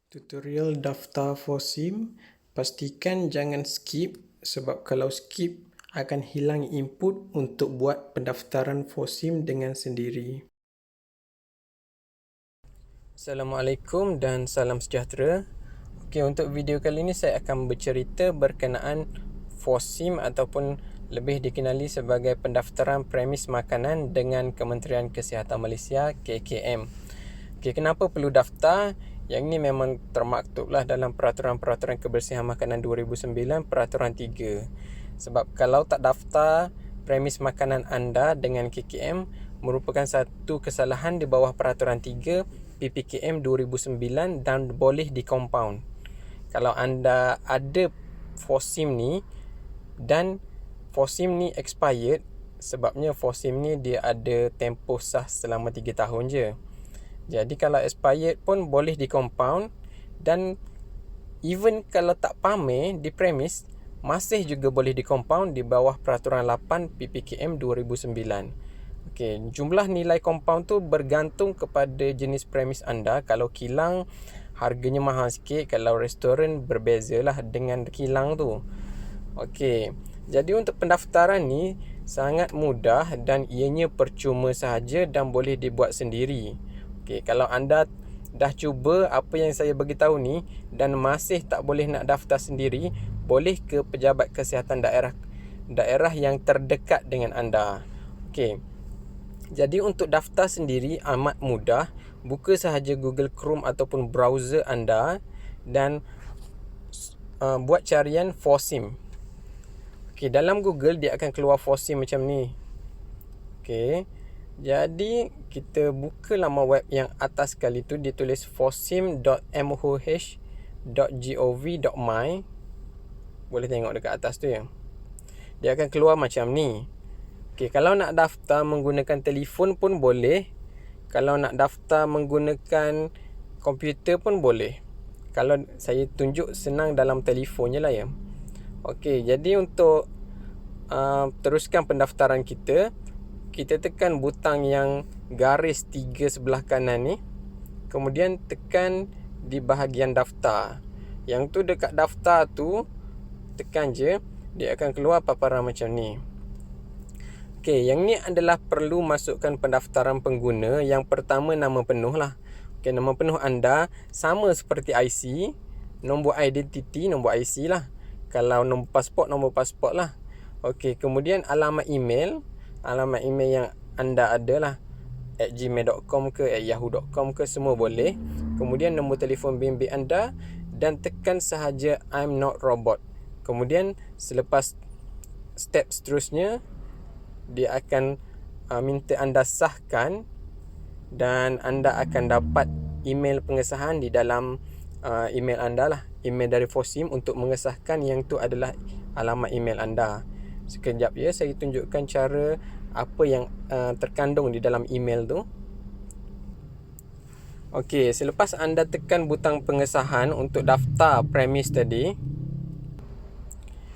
Tutorial daftar for SIM, pastikan jangan skip sebab kalau skip akan hilang input untuk buat pendaftaran for SIM dengan sendiri. Assalamualaikum dan salam sejahtera. Okey, untuk video kali ini saya akan bercerita berkenaan for SIM ataupun lebih dikenali sebagai pendaftaran premis makanan dengan Kementerian Kesihatan Malaysia KKM. Okey, kenapa perlu daftar? Yang ini memang termaktublah dalam Peraturan-Peraturan Kebersihan Makanan 2009 Peraturan 3. Sebab kalau tak daftar premis makanan anda dengan KKM merupakan satu kesalahan di bawah Peraturan 3 PPKM 2009 dan boleh di-compound. Kalau anda ada for SIM ni dan for SIM ni expired, sebabnya for SIM ni dia ada tempoh sah selama 3 tahun je. Jadi kalau expired pun boleh di-compound, dan even kalau tak pamer di premis masih juga boleh di-compound di bawah Peraturan 8 PPKM 2009. Okey, jumlah nilai compound tu bergantung kepada jenis premis anda. Kalau kilang harganya mahal sikit, kalau restoran berbezalah dengan kilang tu. Okey, jadi untuk pendaftaran ni sangat mudah dan ianya percuma sahaja dan boleh dibuat sendiri. Okey, kalau anda dah cuba apa yang saya bagi tahu ni dan masih tak boleh nak daftar sendiri, boleh ke pejabat kesihatan daerah yang terdekat dengan anda. Okey. Jadi untuk daftar sendiri amat mudah. Buka sahaja Google Chrome ataupun browser anda dan buat carian for SIM. Okey, dalam Google dia akan keluar for SIM macam ni. Okey. Jadi kita buka laman web yang atas sekali tu, dia tulis forsim.moh.gov.my. Boleh tengok dekat atas tu ya. Dia akan keluar macam ni. Okey, kalau nak daftar menggunakan telefon pun boleh. Kalau nak daftar menggunakan komputer pun boleh. Kalau saya tunjuk senang dalam telefon je lah ya. Okey, jadi untuk teruskan pendaftaran kita, kita tekan butang yang garis 3 sebelah kanan ni. Kemudian tekan di bahagian daftar. Yang tu dekat daftar tu, tekan je, dia akan keluar paparan macam ni. Okey, yang ni adalah perlu masukkan pendaftaran pengguna. Yang pertama nama penuh lah. Okey, nama penuh anda sama seperti IC. Nombor identiti, nombor IC lah. Kalau nombor pasport lah. Okey, kemudian alamat email. Alamat email yang anda ada lah, @gmail.com ke @yahoo.com ke, semua boleh. Kemudian nombor telefon bimbit anda dan tekan sahaja I'm not robot. Kemudian selepas step seterusnya, dia akan minta anda sahkan dan anda akan dapat email pengesahan di dalam email anda lah, email dari Forsim untuk mengesahkan yang tu adalah alamat email anda. Sekejap ya, saya tunjukkan cara apa yang terkandung di dalam email tu. Okey, selepas anda tekan butang pengesahan untuk daftar premis tadi,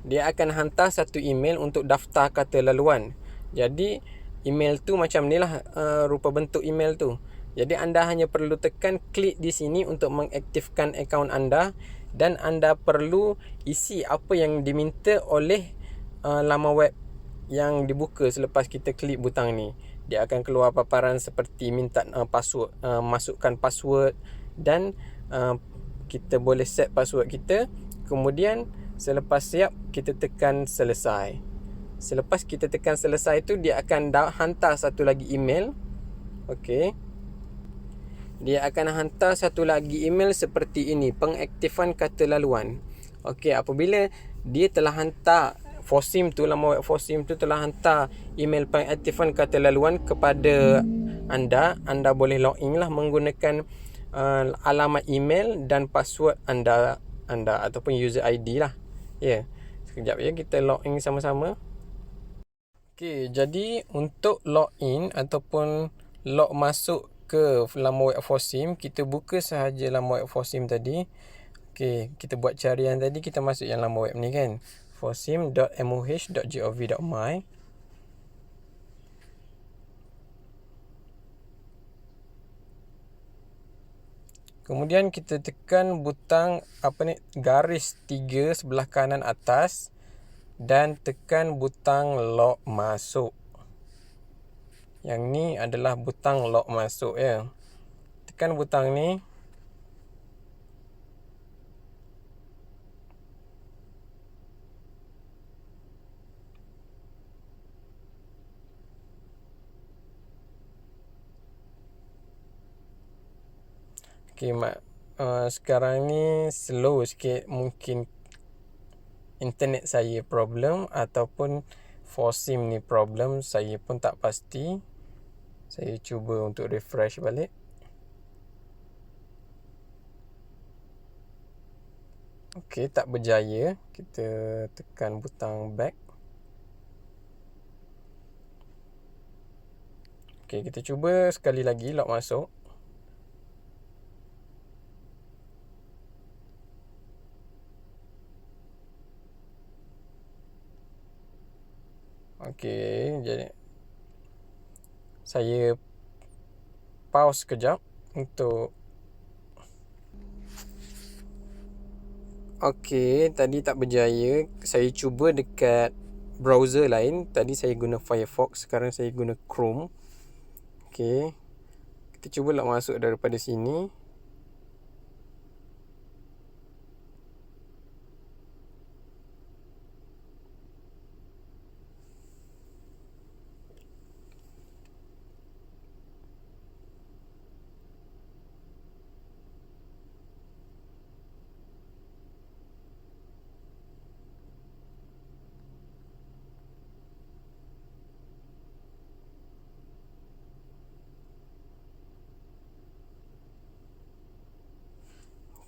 dia akan hantar satu email untuk daftar kata laluan. Jadi email tu macam ni lah rupa bentuk email tu. Jadi anda hanya perlu tekan klik di sini untuk mengaktifkan akaun anda, dan anda perlu isi apa yang diminta oleh laman web yang dibuka selepas kita klik butang ni. Dia akan keluar paparan seperti minta password, masukkan password, dan kita boleh set password kita. Kemudian selepas siap, kita tekan selesai. Selepas kita tekan selesai tu, dia akan hantar satu lagi email. Okey. Dia akan hantar satu lagi email seperti ini, pengaktifan kata laluan. Okey, apabila dia telah hantar Forsim tu, laman web Forsim tu telah hantar email pengaktifan kata laluan kepada anda, anda boleh login lah menggunakan alamat email dan password anda ataupun user ID lah. Ya. Sekejap ya, kita login sama-sama. Okey, jadi untuk login ataupun log masuk ke laman web Forsim, kita buka sahaja laman web Forsim tadi. Okey, kita buat carian tadi, kita masuk yang laman web ni kan, forsim.moh.gov.my. Kemudian kita tekan butang garis 3 sebelah kanan atas dan tekan butang lock masuk. Yang ni adalah butang lock masuk ya. Tekan butang ni. Okey, sekarang ni slow sikit, mungkin internet saya problem ataupun FOSIM ni problem, saya pun tak pasti. Saya cuba untuk refresh balik. Okey, tak berjaya. Kita tekan butang back. Okey, kita cuba sekali lagi lock masuk. Okey, jadi saya pause sekejap untuk. Okey, tadi tak berjaya. Saya cuba dekat browser lain. Tadi saya guna Firefox, sekarang saya guna Chrome. Okey. Kita cuba lock masuk daripada sini.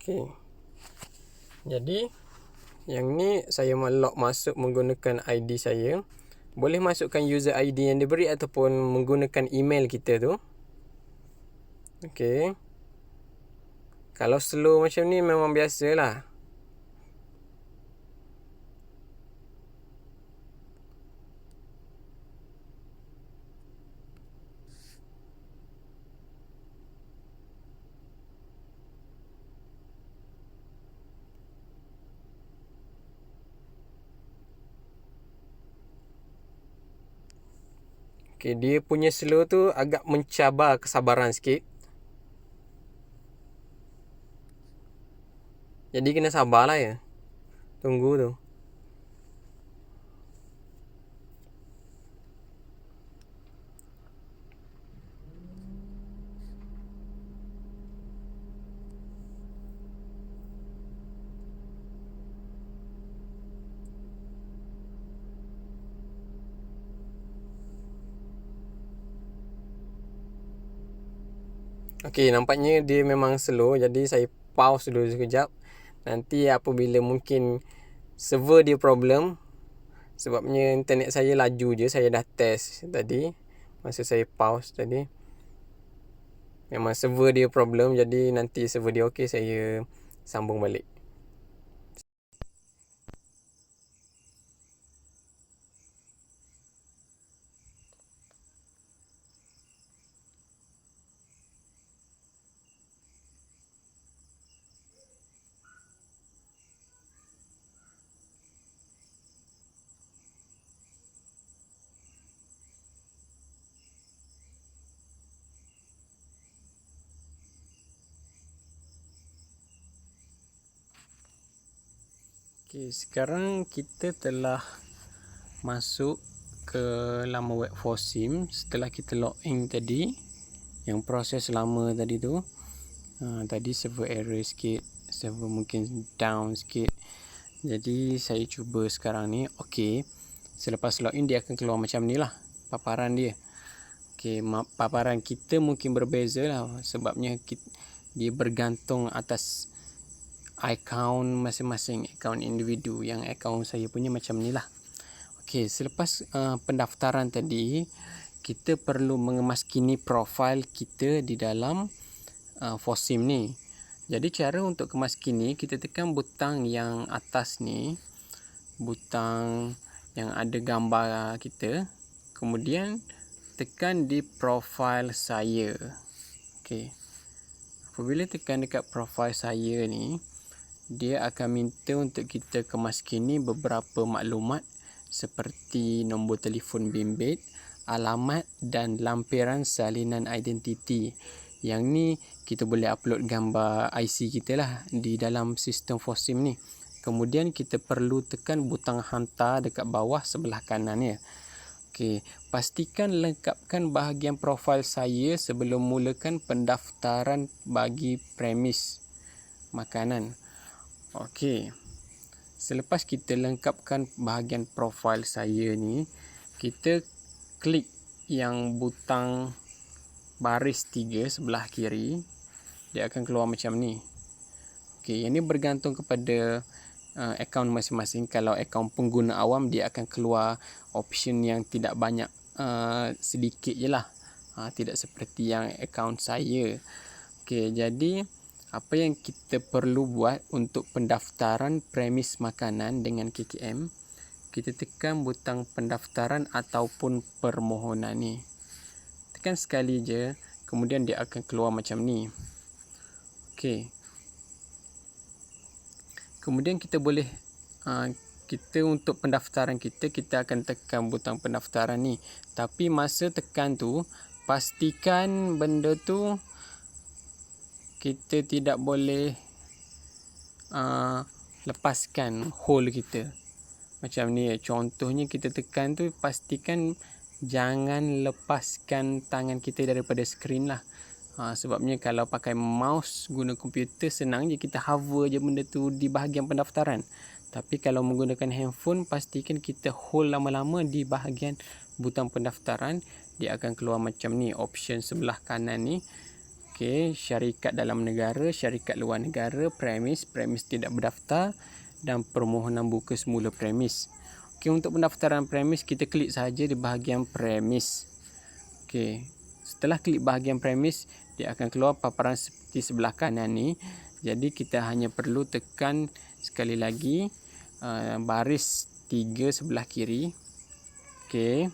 Okey. Jadi yang ni saya lock masuk menggunakan ID saya. Boleh masukkan user ID yang diberi ataupun menggunakan email kita tu. Okey. Kalau slow macam ni memang biasalah. Okey, dia punya slow tu agak mencabar kesabaran sikit. Jadi kena sabarlah ya. Tunggu tu. Okey, nampaknya dia memang slow, jadi saya pause dulu sekejap. Nanti apabila mungkin server dia problem, sebabnya internet saya laju je, saya dah test tadi masa saya pause tadi. Memang server dia problem, jadi nanti server dia okey saya sambung balik. Okey, sekarang kita telah masuk ke laman web FOSIM setelah kita login tadi. Yang proses lama tadi tu, tadi server error sikit, server mungkin down sikit. Jadi saya cuba sekarang ni. Okey, selepas login dia akan keluar macam ni lah paparan dia. Okey, paparan kita mungkin berbeza lah, sebabnya dia bergantung atas akaun masing-masing, akaun individu. Yang akaun saya punya macam ni lah. Okey, selepas pendaftaran tadi, kita perlu mengemaskini profil kita di dalam FOSIM ni. Jadi cara untuk kemaskini, kita tekan butang yang atas ni, butang yang ada gambar kita. Kemudian tekan di profil saya. Okey. Apabila tekan dekat profil saya ni, dia akan minta untuk kita kemaskini beberapa maklumat seperti nombor telefon bimbit, alamat dan lampiran salinan identiti. Yang ni kita boleh upload gambar IC kita lah di dalam sistem FOSSIM ni. Kemudian kita perlu tekan butang hantar dekat bawah sebelah kanan ya. Okey, pastikan lengkapkan bahagian profil saya sebelum mulakan pendaftaran bagi premis makanan. Okey. Selepas kita lengkapkan bahagian profil saya ni, kita klik yang butang baris 3 sebelah kiri, dia akan keluar macam ni. Okey, yang ni bergantung kepada akaun masing-masing. Kalau akaun pengguna awam, dia akan keluar option yang tidak banyak, sedikit je lah, tidak seperti yang akaun saya. Okey, jadi apa yang kita perlu buat untuk pendaftaran premis makanan dengan KKM, kita tekan butang pendaftaran ataupun permohonan ni. Tekan sekali je, kemudian dia akan keluar macam ni. Okey. Kemudian kita boleh kita untuk pendaftaran kita akan tekan butang pendaftaran ni. Tapi masa tekan tu, pastikan benda tu kita tidak boleh lepaskan hold kita. Macam ni, contohnya kita tekan tu, pastikan jangan lepaskan tangan kita daripada skrin lah. Sebabnya kalau pakai mouse guna komputer, senang je kita hover je benda tu di bahagian pendaftaran. Tapi kalau menggunakan handphone, pastikan kita hold lama-lama di bahagian butang pendaftaran. Dia akan keluar macam ni, option sebelah kanan ni. Okey, syarikat dalam negara, syarikat luar negara, premis tidak berdaftar dan permohonan buka semula premis. Okey, untuk pendaftaran premis, kita klik saja di bahagian premis. Okey, setelah klik bahagian premis, dia akan keluar paparan seperti sebelah kanan ni. Jadi kita hanya perlu tekan sekali lagi baris 3 sebelah kiri. Okey.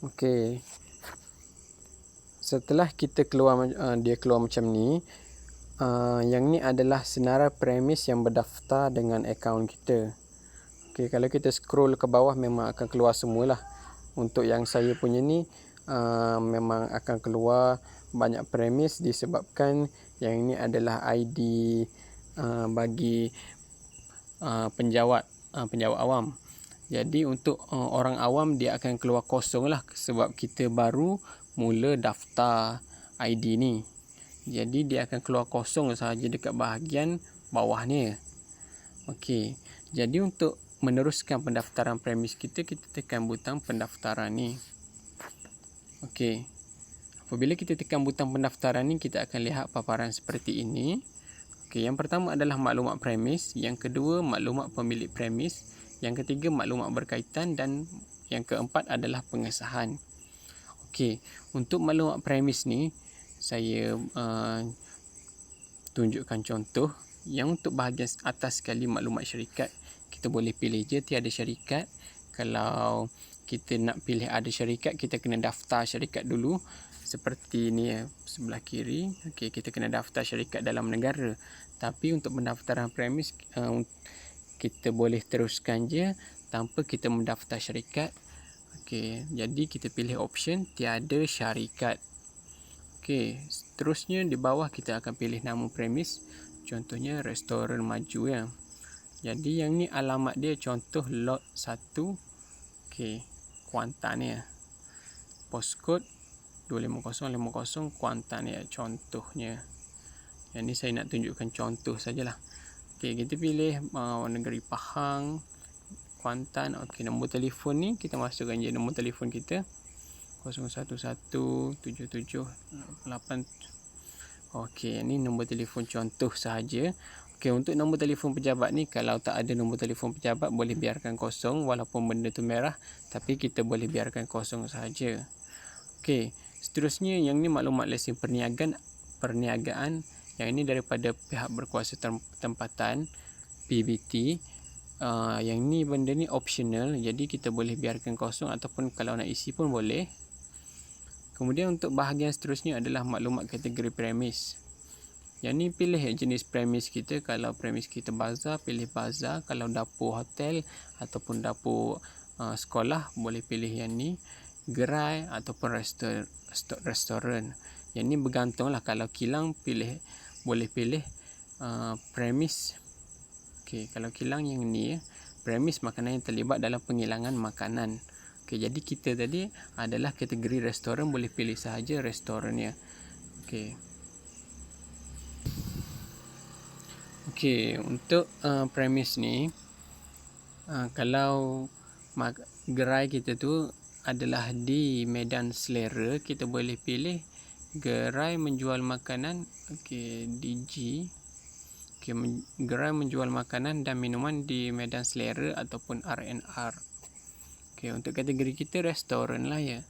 Okey. Setelah kita dia keluar macam ni, yang ni adalah senarai premis yang berdaftar dengan akaun kita. Okey, kalau kita scroll ke bawah memang akan keluar semualah. Untuk yang saya punya ni memang akan keluar banyak premis disebabkan yang ini adalah ID bagi penjawat awam. Jadi untuk orang awam dia akan keluar kosong lah sebab kita baru mula daftar ID ni. Jadi dia akan keluar kosong sahaja dekat bahagian bawah ni. Okey. Jadi untuk meneruskan pendaftaran premis kita tekan butang pendaftaran ni. Okey. Apabila kita tekan butang pendaftaran ni, kita akan lihat paparan seperti ini. Okey, yang pertama adalah maklumat premis, yang kedua maklumat pemilik premis, yang ketiga maklumat berkaitan dan yang keempat adalah pengesahan. Okey, untuk maklumat premis ni saya tunjukkan contoh. Yang untuk bahagian atas sekali maklumat syarikat, kita boleh pilih je tiada syarikat. Kalau kita nak pilih ada syarikat, kita kena daftar syarikat dulu. Seperti ni sebelah kiri. Okey, kita kena daftar syarikat dalam negara. Tapi untuk pendaftaran premis, kita boleh teruskan je tanpa kita mendaftar syarikat. Okey, jadi kita pilih option tiada syarikat. Okey, seterusnya di bawah kita akan pilih nama premis. Contohnya restoran maju ya. Jadi yang ni alamat dia, contoh lot 1. Okey, Kuantan ya. Postcode 25050 Kuantan ya, contohnya. Yang ni saya nak tunjukkan contoh sajalah. Okey, kita pilih negeri Pahang, Kuantan. Okey, nombor telefon ni kita masukkan je nombor telefon kita 011778. Okey, ni nombor telefon contoh sahaja. Okey, untuk nombor telefon pejabat ni, kalau tak ada nombor telefon pejabat boleh biarkan kosong walaupun benda tu merah, tapi kita boleh biarkan kosong sahaja. Okey, seterusnya yang ni maklumat lesen perniagaan. Yang ini daripada pihak berkuasa tempatan PBT. Yang ni benda ni optional, jadi kita boleh biarkan kosong ataupun kalau nak isi pun boleh. Kemudian untuk bahagian seterusnya adalah maklumat kategori premis. Yang ni pilih jenis premis kita. Kalau premis kita bazar, pilih bazar. Kalau dapur hotel ataupun dapur sekolah, boleh pilih yang ni. Gerai ataupun restoran. Yang ni bergantung lah. Kalau kilang boleh pilih premis. Kalau kilang yang ni premis makanan yang terlibat dalam penghilangan makanan. Jadi kita tadi adalah kategori restoran, boleh pilih sahaja restorannya. Untuk premis ni, kalau gerai kita tu adalah di Medan Selera, kita boleh pilih gerai menjual makanan, DG. Gerai menjual makanan dan minuman di Medan Selera ataupun RNR. Untuk kategori kita restoran lah ya.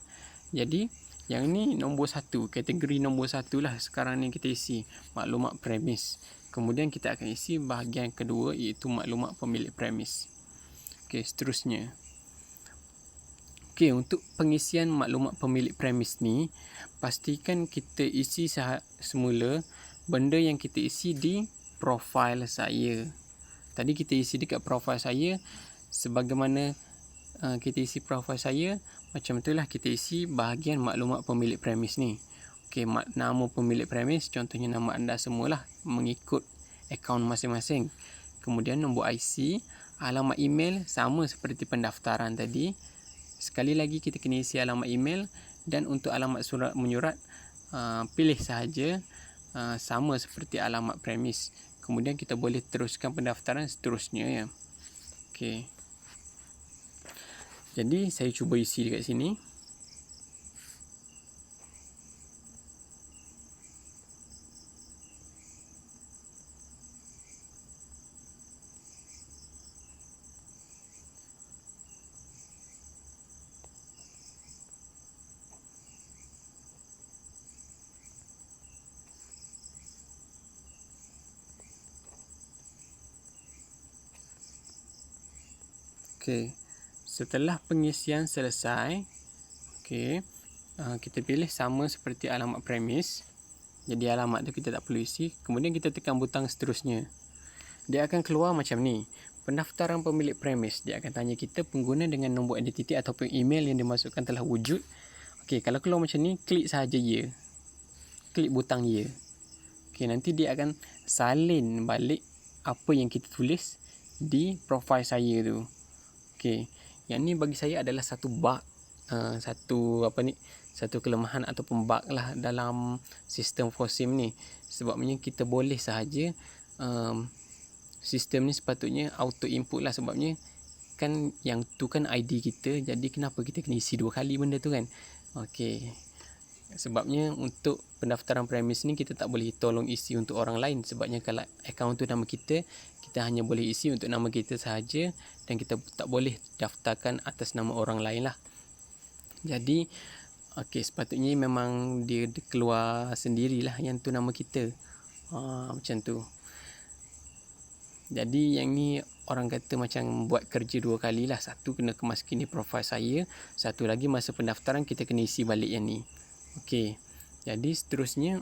Jadi yang ni nombor 1, kategori nombor 1 lah sekarang ni kita isi maklumat premis. Kemudian kita akan isi bahagian kedua, iaitu maklumat pemilik premis. Seterusnya. Untuk pengisian maklumat pemilik premis ni, pastikan kita isi semula benda yang kita isi di profil saya. Tadi kita isi dekat profil saya, sebagaimana kita isi profil saya, macam itulah kita isi bahagian maklumat pemilik premis ni. Nama pemilik premis, contohnya nama anda semualah mengikut akaun masing-masing. Kemudian nombor IC, alamat email sama seperti pendaftaran tadi. Sekali lagi kita kena isi alamat email, dan untuk alamat surat menyurat pilih sahaja sama seperti alamat premis. Kemudian kita boleh teruskan pendaftaran seterusnya ya. Jadi saya cuba isi dekat sini. Setelah pengisian selesai, kita pilih sama seperti alamat premis. Jadi alamat tu kita tak perlu isi. Kemudian kita tekan butang seterusnya. Dia akan keluar macam ni. Pendaftaran pemilik premis. Dia akan tanya kita pengguna dengan nombor identiti ataupun email yang dimasukkan telah wujud. Kalau keluar macam ni, klik sahaja ya. Klik butang ya. Nanti dia akan salin balik apa yang kita tulis di profil saya tu. Yang ni bagi saya adalah satu bug, satu kelemahan ataupun bug lah dalam sistem FOSSIM ni. Sebabnya kita boleh sahaja sistem ni sepatutnya auto input lah, sebabnya kan yang tu kan ID kita, jadi kenapa kita kena isi 2 kali benda tu kan. Sebabnya untuk pendaftaran premis ni kita tak boleh tolong isi untuk orang lain, sebabnya kalau akaun tu nama kita hanya boleh isi untuk nama kita sahaja, dan kita tak boleh daftarkan atas nama orang lain lah. Jadi sepatutnya memang dia keluar sendirilah yang tu nama kita. Macam tu. Jadi yang ni orang kata macam buat kerja 2 kali lah. Satu kena kemaskan di profil saya, satu lagi masa pendaftaran kita kena isi balik yang ni. Jadi seterusnya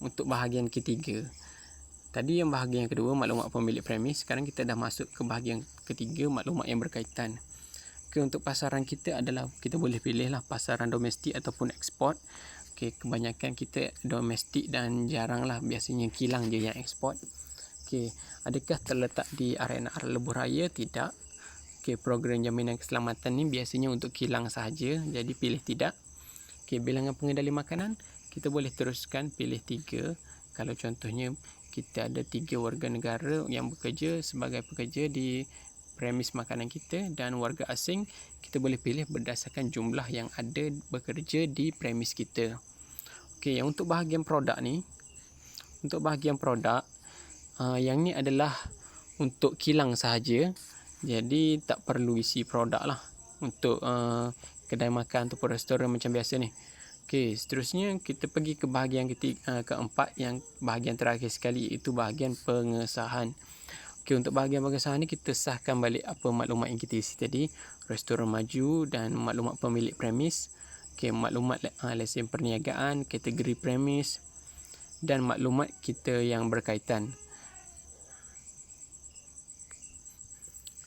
untuk bahagian ketiga. Tadi yang bahagian kedua maklumat pemilik premis, sekarang kita dah masuk ke bahagian ketiga, maklumat yang berkaitan. Untuk pasaran kita adalah kita boleh pilih lah pasaran domestik ataupun ekspor. Kebanyakan kita domestik dan jarang lah biasanya kilang je yang ekspor. Adakah terletak di RNR Lebuh Raya? Tidak. Program jaminan keselamatan ni biasanya untuk kilang sahaja, jadi pilih tidak. Bilangan pengendali makanan, kita boleh teruskan pilih 3. Kalau contohnya kita ada 3 warga negara yang bekerja sebagai pekerja di premis makanan kita dan warga asing, kita boleh pilih berdasarkan jumlah yang ada bekerja di premis kita. Yang untuk bahagian produk ni, yang ni adalah untuk kilang sahaja, jadi tak perlu isi produk lah untuk kedai makan ataupun restoran macam biasa ni. Okey, seterusnya kita pergi ke bahagian keempat, yang bahagian terakhir sekali, iaitu bahagian pengesahan. Okey, untuk bahagian pengesahan ni kita sahkan balik apa maklumat yang kita isi tadi, restoran maju dan maklumat pemilik premis. Okey, maklumat lesen perniagaan, kategori premis dan maklumat kita yang berkaitan.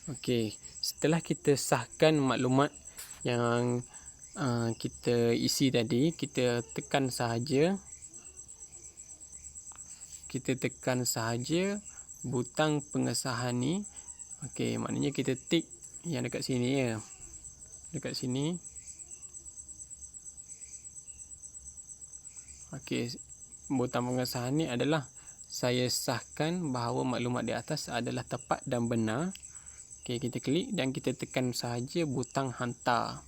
Okey, setelah kita sahkan maklumat yang kita isi tadi, kita tekan sahaja butang pengesahan ni. Okey, maknanya kita tik yang dekat sini ya. Dekat sini. Okey, butang pengesahan ni adalah saya sahkan bahawa maklumat di atas adalah tepat dan benar. Okey, kita klik dan kita tekan sahaja butang hantar.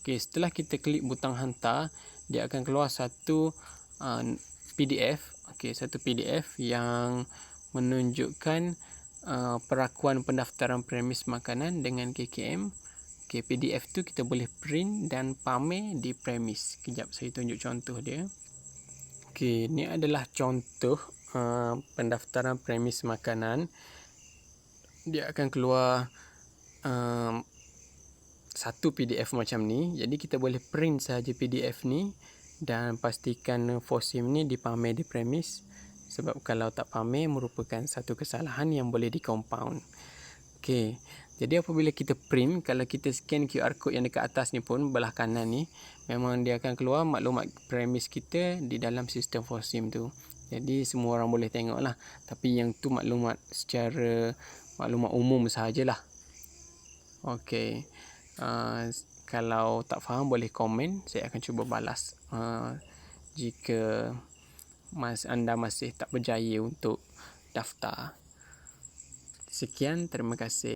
Okey, setelah kita klik butang hantar, dia akan keluar satu PDF. Okey, satu PDF yang menunjukkan perakuan pendaftaran premis makanan dengan KKM. Okey, PDF tu kita boleh print dan pamer di premis. Kejap saya tunjuk contoh dia. Okey, ni adalah contoh pendaftaran premis makanan. Dia akan keluar satu PDF macam ni. Jadi kita boleh print sahaja PDF ni dan pastikan FOSIM ni dipamer di premis. Sebab kalau tak pamer merupakan satu kesalahan yang boleh di-compound. Okey, jadi apabila kita print, kalau kita scan QR code yang dekat atas ni pun, belah kanan ni, memang dia akan keluar maklumat premis kita di dalam sistem FOSIM tu. Jadi semua orang boleh tengok lah. Tapi yang tu maklumat secara maklumat umum sahajalah. Okey, kalau tak faham boleh komen, saya akan cuba balas. Jika anda masih tak berjaya untuk daftar. Sekian, terima kasih.